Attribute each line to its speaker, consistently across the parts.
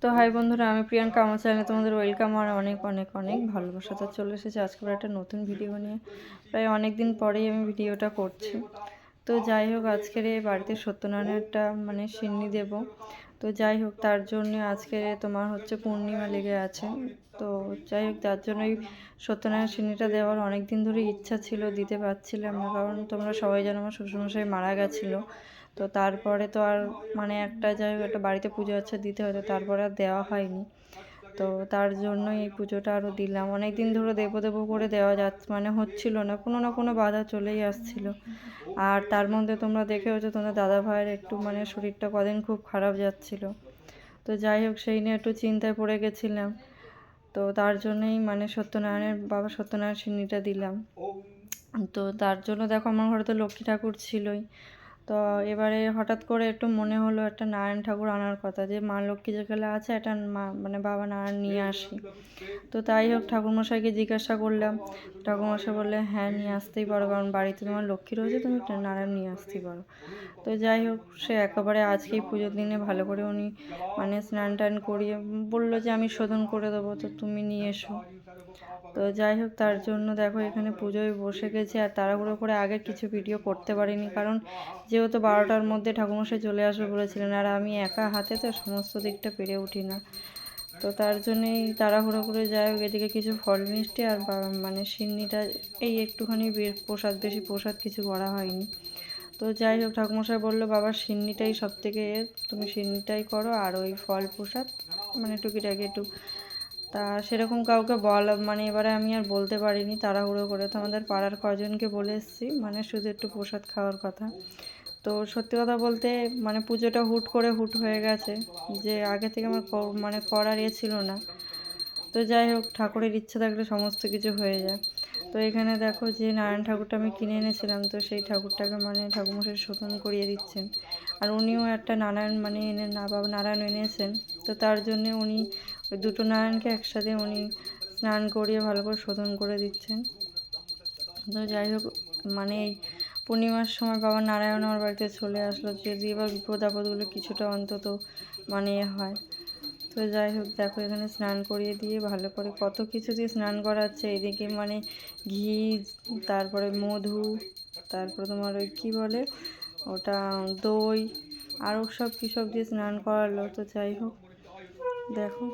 Speaker 1: তো হাই বন্ধুরা, আমি প্রিয়াঙ্কা। আমার চ্যানেলে তোমাদের ওয়েলকাম আর অনেক অনেক অনেক ভালোবাসা। তো চলে এসেছি আজকে একটা নতুন ভিডিও নিয়ে। প্রায় অনেক দিন পরেই আমি ভিডিওটা করছি। তো যাই হোক, আজকের এই বাড়িতে সত্যনারায়ণের একটা সিন্নি দেব। তো যাই হোক, তার জন্য আজকে তোমার হচ্ছে পূর্ণিমা লেগে আছে। তো যাই হোক, তার জন্যই সত্যনারায়ণ সিন্নিটা দেওয়ার অনেক দিন ধরে ইচ্ছা ছিল, দিতে পারছিলাম না। কারণ তোমরা সবাই জানো আমার শ্বশুরমশাই মারা গেছিলো। তো তারপরে তো আর একটা যাই হোক একটা বাড়িতে পুজো আচ্ছা দিতে হতো, তারপরে আর দেওয়া হয়নি। তো তার জন্যই এই পুজোটা আরও দিলাম। অনেক দিন ধরে দেবো দেবো করে দেওয়া যাচ্ছে হচ্ছিল না, কোনো বাধা চলেই আসছিল। আর তার মধ্যে তোমরা দেখেওছো, তোমাদের দাদা ভাইয়ের একটু শরীরটা কদিন খুব খারাপ যাচ্ছিল। তো যাই হোক, সেই নিয়ে একটু চিন্তায় পড়ে গেছিলাম। তো তার জন্যই বাবা সত্যনারায়ণ সিন্নিটা দিলাম। তো তার জন্য দেখো, আমার ঘরে তো লক্ষ্মী ঠাকুর ছিলই। তো এবারে হঠাৎ করে একটু মনে হলো একটা নারায়ণ ঠাকুর আনার কথা, যে মা লক্ষ্মী যেখানে আছে একটা বাবা নারায়ণ নিয়ে আসি। তো তাই হোক, ঠাকুরমশাইকে জিজ্ঞাসা করলাম। ঠাকুরমশাই বললে হ্যাঁ, নিয়ে আসতেই পারো, কারণ বাড়িতে তোমার লক্ষ্মী রয়েছে, তুমি নারায়ণ নিয়ে আসতেই পারো। তো যাই হোক, সে একেবারে আজকেই পুজোর দিনে ভালো করে উনি স্নান টান করিয়ে বললো যে আমি শোধন করে দেবো, তো তুমি নিয়ে এসো। তো যাই হোক, তার জন্য দেখো এখানে পুজোয় বসে গেছি। আর তাড়াহুড়ো করে আগে কিছু ভিডিও করতে পারিনি, কারণ যেহেতু 12টার মধ্যে ঠাকুরমশাই চলে আসবে বলেছিলেন, আর আমি একা হাতে তো সমস্ত দিকটা পেরে উঠি না। তো তার জন্যই তাড়াহুড়ো করে যাই হোক, এদিকে কিছু ফল মিষ্টি আর সিন্নিটা এই একটুখানি বেশি প্রসাদ কিছু করা হয়নি। তো যাই হোক, ঠাকুরমশাই বললো বাবার সিন্নিটাই সব থেকে, তুমি সিন্নিটাই করো, আর ওই ফল প্রসাদ টুকিটাকি একটু। তা সেরকম কাউকে এবারে আমি আর বলতে পারিনি, তাড়াহুড়ো করে। তো আমাদের পাড়ার কজনকে বলে এসেছি, শুধু একটু প্রসাদ খাওয়ার কথা। তো সত্যি কথা বলতে পুজোটা হুট হয়ে গেছে, যে আগে থেকে আমার করার ছিল না। তো যাই হোক, ঠাকুরের ইচ্ছা থাকলে সমস্ত কিছু হয়ে যায়। তো এখানে দেখো, যে নারায়ণ ঠাকুরটা আমি কিনে এনেছিলাম, তো সেই ঠাকুরটাকে ঠাকুরমশাই শোধন করিয়ে দিচ্ছেন। আর উনিও একটা নারায়ণ বাবা নারায়ণ এনেছেন। তো তার জন্যে উনি ওই দুটো নারায়ণকে একসাথে উনি স্নান করিয়ে ভালো করে শোধন করে দিচ্ছেন। তো যাই হোক, এই পূর্ণিমার সময় বাবা নারায়ণ আমার বাড়িতে চলে আসলো, যদি এবার বিপদ আপদগুলো কিছুটা অন্তত হয়। তো যাই হোক, দেখো এখানে স্নান করিয়ে দিয়ে ভালো করে কত কিছু দিয়ে স্নান করাচ্ছে। এদিকে ঘি, তারপরে মধু, তারপরে তোমার ওই কী বলে ওটা, দই, আরও সব কী সব দিয়ে স্নান করালো। তো যাই হোক, দেখো,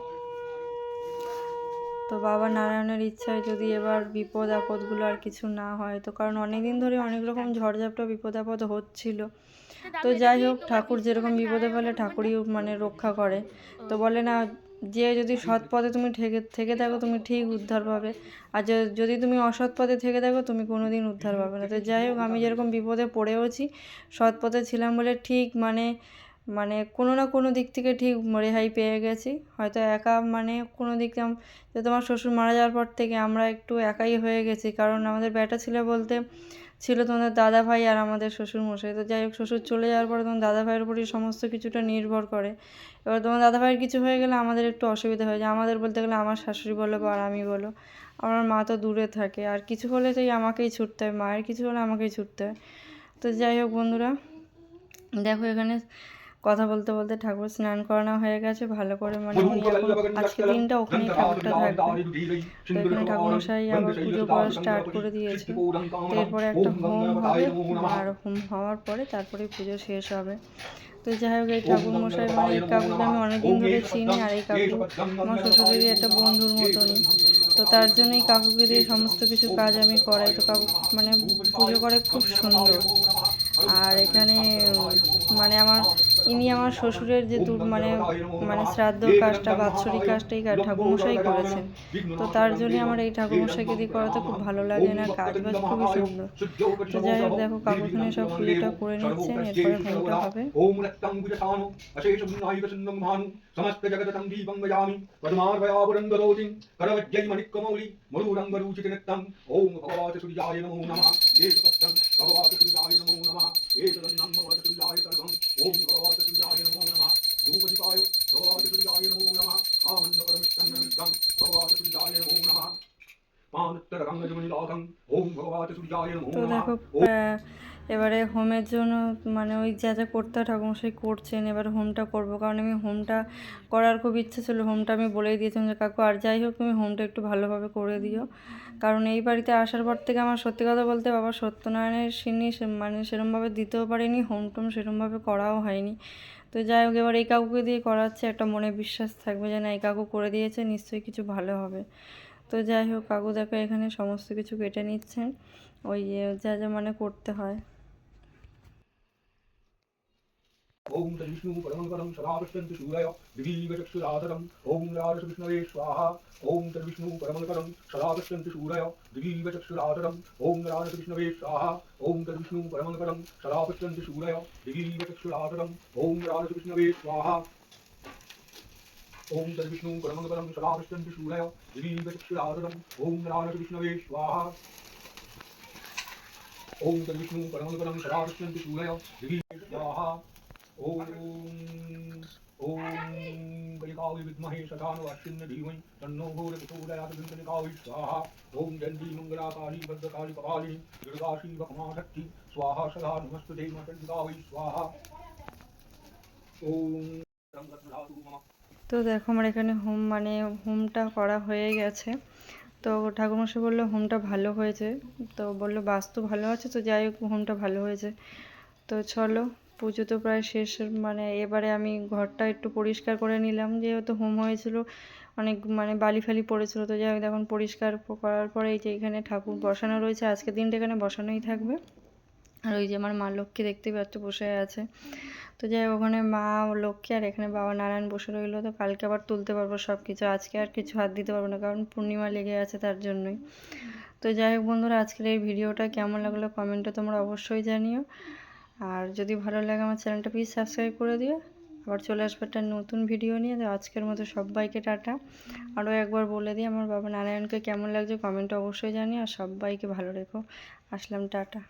Speaker 1: তো বাবা নারায়ণের ইচ্ছায় যদি এবার বিপদ আপদগুলো আর কিছু না হয়, তো কারণ অনেক দিন ধরে অনেক রকম ঝড়ঝাপটা বিপদ আপদ হচ্ছিল। তো যাই হোক, ঠাকুর যেরকম বিপদে ফেলে ঠাকুরই রক্ষা করে। তো বলে না, যে যদি সৎ পথে তুমি থেকে থাকো, তুমি ঠিক উদ্ধার পাবে। আর যদি তুমি অসৎ পথে থেকে থাকো, তুমি কোনো দিন উদ্ধার পাবে না। তো যাই হোক, আমি যেরকম বিপদে পড়েওছি, সৎ পথে ছিলাম বলে ঠিক কোনো না কোনো দিক থেকে ঠিক রেহাই পেয়ে গেছি। হয়তো একা কোনো দিক যে তোমার শ্বশুর মারা যাওয়ার পর থেকে আমরা একটু একাই হয়ে গেছি, কারণ আমাদের বেটা ছিল বলতে ছিল তোমাদের দাদা ভাই আর আমাদের শ্বশুর মশাই। তো যাই হোক, শ্বশুর চলে যাওয়ার পরে তোমার দাদা ভাইয়ের উপরই সমস্ত কিছুটা নির্ভর করে। এবার তোমার দাদা ভাইয়ের কিছু হয়ে গেলে আমাদের একটু অসুবিধা হয়ে যায়। আমাদের বলতে গেলে আমার শাশুড়ি বলো বা আমি বলো, আমার মা তো দূরে থাকে, আর কিছু হলে সেই আমাকেই ছুটতে হয়, মায়ের কিছু হলে আমাকেই ছুটতে হয়। তো যাই হোক বন্ধুরা, দেখো এখানে কথা বলতে বলতে ঠাকুর স্নান করানো হয়ে গেছে ভালো করে। উনি এখন আজকের দিনটা ওখানেই ঠাকুরটা থাকবে। তো এখানে ঠাকুরমশাই আবার পুজো করা স্টার্ট করে দিয়েছে। তো এরপরে একটা হোম হবে, আর হোম হওয়ার পরে তারপরে পুজো শেষ হবে। তো যাই হোক, এই ঠাকুরমশাই এই কাকুকে আমি অনেকদিন ধরে চিনি, আর এই কাকু আমার শ্বশুরেরই একটা বন্ধুর মতনই। তো তার জন্য এই কাকুকে দিয়ে সমস্ত কিছু কাজ আমি করাই। তো কাকু পুজো করে খুব সুন্দর। আর এখানে আমার আমার শ্বশুরের যে শ্রাদ্ধ কাজটা, বাৎসরিক কাজটা এই ঠাকুরমশাই করেছেন। তো তার জন্য আমার এই ঠাকুরমশাইকে দিয়ে করাতে খুব ভালো লাগে, না কাজ বাজ খুবই সুন্দর। তো যাই হোক, দেখো কাকু এখানে সব পুজোটা করে নিচ্ছেন, এরপরে হোমটা হবে। समस्त जगतं दीपं भजामि पद्मार्भयावरन्दरोतिं करवज्जै मणिक्कमौलि मरुरङ्गरुचितिनित्यं ॐ भगवते सूर्याय नमो नमः एतदं भगवते सूर्याय नमो नमः एतदन्नं भगवते सूर्याय सर्वं ॐ भगवते सूर्याय नमो नमः धूपदीपाय भगवते सूर्याय नमो नमः आनन्दपरमिष्टन्नमिद्धं भगवते सूर्याय नमो नमः। তো দেখো এবারে হোমের জন্য মানে ওই যা যা করতে হয় ঠাকুমশাই করছেন। এবার হোমটা করব, কারণ আমি হোমটা করার খুব ইচ্ছে ছিল। হোমটা আমি বলেই দিয়েছিলাম যে কাকু আর যাই হোক তুমি হোমটা একটু ভালোভাবে করে দিও, কারণ এই বাড়িতে আসার পর থেকে আমার সত্যি কথা বলতে বাবা সত্যনারায়ণের সিন্নি মানে সেরমভাবে দিতেও পারিনি, হোম টোম সেরমভাবে করাও হয়নি। তো যাই হোক এবার এই কাকুকে দিয়ে করাচ্ছে, একটা মনে বিশ্বাস থাকবে যে না এই কাকু করে দিয়েছে নিশ্চয়ই কিছু ভালো হবে। তো যাই হোক কাকু দেখো এখানে সমস্ত কিছু কেটে নিচ্ছেন, ওই যা যা মানে করতে হয়।
Speaker 2: ओम तद्विष्णु परमंगलम सदा पश्यन्तु सूर्य दिवीवचक्षुराधरम् ओम राजविष्णवे स्वाहा ओम तद्विष्णु परमंगलम सदा पश्यन्तु सूर्य दिवीवचक्षुराधरम् ओम राजविष्णवे स्वाहा ओम तद्विष्णु परमंगलम सदा पश्यन्तु सूर्य दिवीवचक्षुराधरम् ओम राजविष्णवे स्वाहा ओम तद्विष्णु परमंगलम सदा पश्यन्तु सूर्य दिवीवचक्षुराधरम् ओम राजविष्णवे स्वाहा ओम तद्विष्णु परमंगलम सदा पश्यन्तु सूर्य दिवीवचक्षुराधरम् स्वाहा ओम बलिकावि विद्महे सदानो अश्विन्य धीमहि तन्नो भूरि प्रचोदयात् बिन्दनिकावि स्वाहा ओम चण्डी मंगलाकाली भद्रकाली कपालिनी दुर्गा शिव क्षमाशक्ति स्वाहा सदा नमस्तुते मातंडिकावि स्वाहा ओम रंगधातु मम।
Speaker 1: তো দেখো আমার এখানে হোম মানে হোমটা করা হয়ে গেছে। তো ঠাকুরমশাই বললো হোমটা ভালো হয়েছে, তো বললো বাস্তু ভালো আছে, তো যাই হোক হোমটা ভালো হয়েছে। তো চলো পুজো তো প্রায় শেষ, মানে এবারে আমি ঘরটা একটু পরিষ্কার করে নিলাম, যেহেতু হোম হয়েছিল অনেক মানে বালি ফালি পড়েছিল। তো যাই হোক এখন পরিষ্কার করার পরে এই যে এখানে ঠাকুর বসানো রয়েছে, আজকের দিনটা এখানে বসানোই থাকবে। আর ওই যে আমার মা লক্ষ্মী দেখতেই পাচ্ছ বসে আছে। তো যাই হোক ওখানে মা লক্ষ্মী আর এখানে বাবা নারায়ণ বসে রইলো। তো কালকে আবার তুলতে পারবো সব কিছু, আজকে আর কিছু হাত দিতে পারবো না কারণ পূর্ণিমা লেগে আছে তার জন্যই। তো যাই হোক বন্ধুরা আজকের এই ভিডিওটা কেমন লাগলো কমেন্টে তোমরা অবশ্যই জানিও, আর যদি ভালো লাগে আমার চ্যানেলটা প্লিজ সাবস্ক্রাইব করে দিও। আবার চলে আসবে একটা নতুন ভিডিও নিয়ে। তো আজকের মতো সবাইকে টাটা। আরও একবার বলে দিই আমার বাবা নারায়ণকে কেমন লাগছে কমেন্টে অবশ্যই জানিও, আর সবাইকে ভালো রেখো। আসলাম, টাটা।